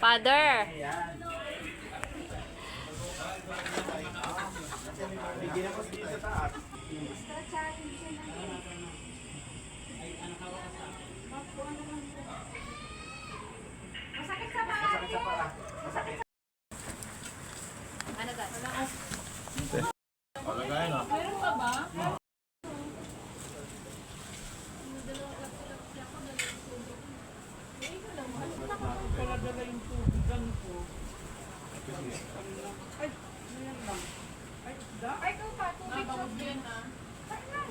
Father. Bigyan ako dito sa taas. Masakit sa paa. Masakit sa paa. Masakit. Ano ba? Palagayin ah. Meron pa ba? Dala yung tubigan ko. Ay, ayan lang. Ay, isda? Ay, ikaw pa. Tubig sa yan ah. saan lang?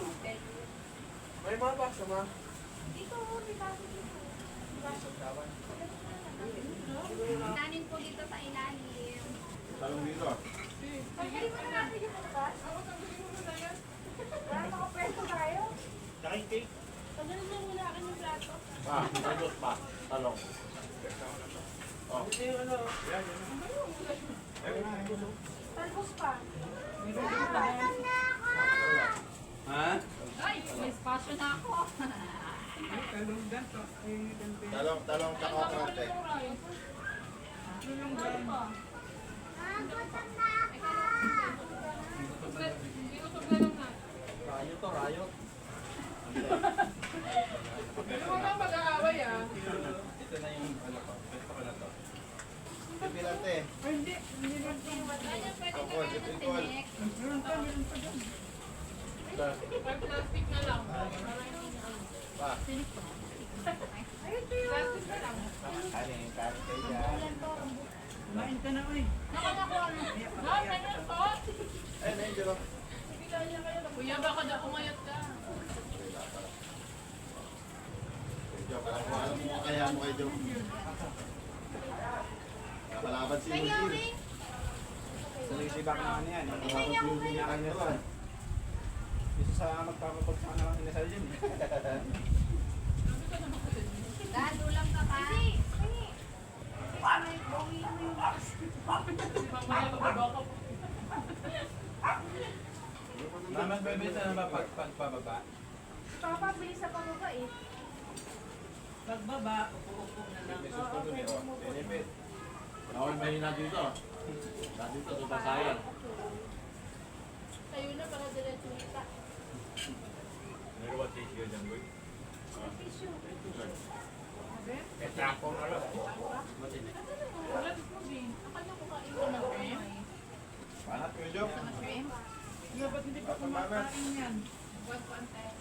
May mga baso ma. Dito, di ba? Dito. Tanin po dito sa ilalim. Talong dito. Pagkain mo na natin yung labas. Wala makapwesto tayo. Nakikik. Pagkain mo muna akin yung plato. Ah, talong pa. Talong. Oh. Talbos pa. Ha? Ay, may spasyo na ako. Ay, talong dan to. Ay, ganito. Talong tsaka konti. Tulong dan. Rayo to, rayo. Ano ba mag-aaway ah? Ito na yung ano ko. Pwesto ko na to. Pilante. Ay, hindi. Hindi ba ito? Ganyan pwede ka Tungkol, kaya ng tungkol. tinik. Meron pa dyan. Ay, plastic na lang. Pa. Ay, ito yun. Plastic na lang. Kanin kayo dyan. Kumain ka na, uy. Nakakakuha na. Ma'am, meron po. Ayun na yun, Jero. Kuya, baka daw umayat ka. Joke lang. Alam mo kaya mo kay Joke. Nakalaban si Kaya, Yuri. Ring. Sumisibak naman yan. Nakalaban si Yuri niya kanya to. Isa sa magpapapagsak na lang inasal yun. Dad, ulam ka pa. Hindi. May bongi mo yung Naman bebenta na ba pagpababa? Papa, bilis sa pababa eh. Pagbaba, upo-upo na lang. May susto dun eh. Oh. Benefit. Ako mahina dito. Dito sa basayan. Tayo na para diretso kita. Meron tissue dyan, boy. Tissue. Eh, trapong na lang. Wala mo din. Akala ko kain ko ng cream. Panat ko, Joke. Cream? Yeah, ba't hindi pa kumakain yan? What contest?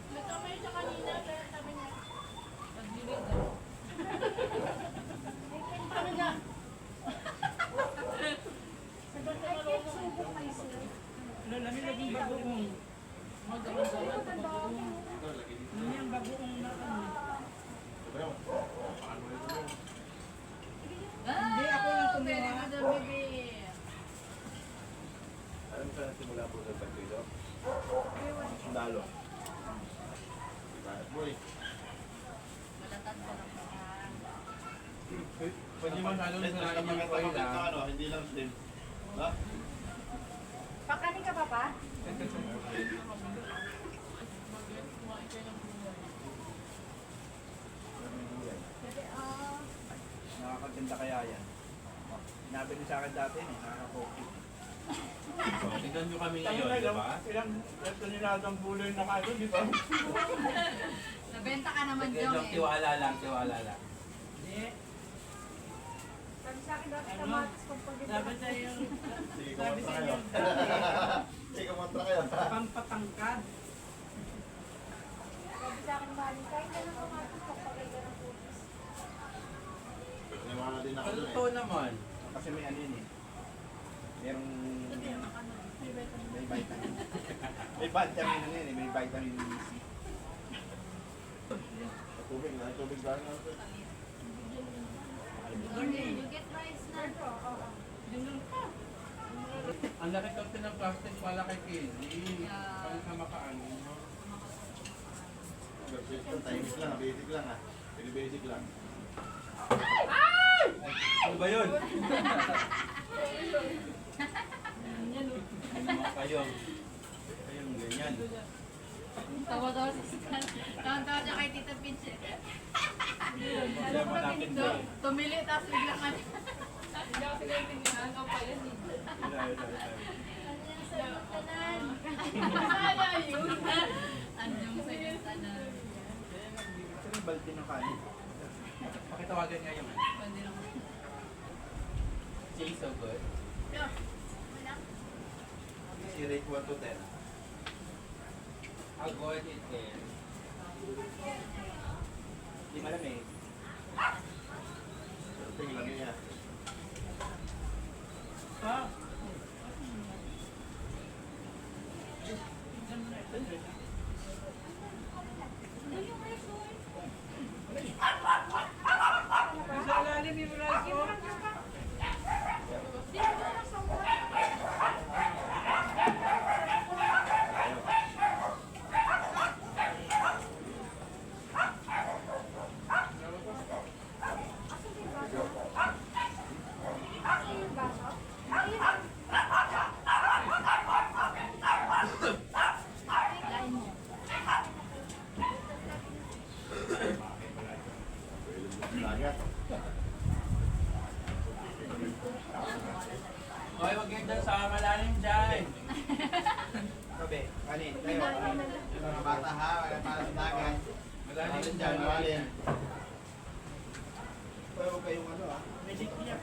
Nakamay siya kanina, kaya sabi niya, nagdilig daw. Ano niya? Ay, kaya subok kayo sila. Lalami laging bagoong. Magawa-gawa sa bagoong. Ano yung bagoong na ano? Hindi, ako lang kumuha. Very good, baby. Alam mo saan simula po sa pagkilo? Sundalo. Boy. Malatad ko lang pa. Pwede mo lalo Ito sa kapag inyong ito pala. ano, hindi lang slim. Ha? Pakani ka pa pa? Nakakatinda kaya yan. Nabili sa akin dati eh, nakaka-coffee. Tingnan nyo kami ngayon, di ba? Ilang tonelada gulay na kayo, di ba? Nabenta ka naman, Sige, Jong. Jok, tiwala lang, tiwala lang. Hindi. Sabi sa akin dati, Ano? kamatis pag Sabi sa'yo, Sige, sabi kumontra sa'yo, kayo. Sige, kumontra kayo. pampatangkad. Sabi sa akin, Mali, kahit ka ng kamatis, pagpagay ka ng putis. Niwala din ako Ano dun to eh. naman? Kasi may ano yun eh. Merong... May vitamin. May vitamin ano yun eh, may vitamin C. Tubig na, tubig ba? You get rice na. Ang laki kasi ng plastic pala kay Kelly. Pag sa makaan. Timing lang, basic lang ah. Very basic lang. Ano ba yun? Ano mga kayo? Kayong ganyan. Tawa-tawa si Stan. Tawa-tawa siya kay Tita Pinche. Problema natin doon. Tumili tapos biglang ano. Hindi ako siguro tingnan. Ako pa yan eh. Kaya yun. Anong sa yung tanan. Ito yung balde ng kanin. Pakitawagan nga yung Pwede lang. Jay so good. Yeah. Si rate 1 to 10. How good it is. Hindi malam eh. Pero tingin lang niya. Ah. Sa lalim yung rice ko. Kain mo. Lagat. Hoy, wag yan dyan sa malalim dyan. Kabe, kanin, tayo. Mga bata ha, wala para sa dagat. Malalim Dyan, dyan. malalim. Pero huwag kayong ano ah. May niya.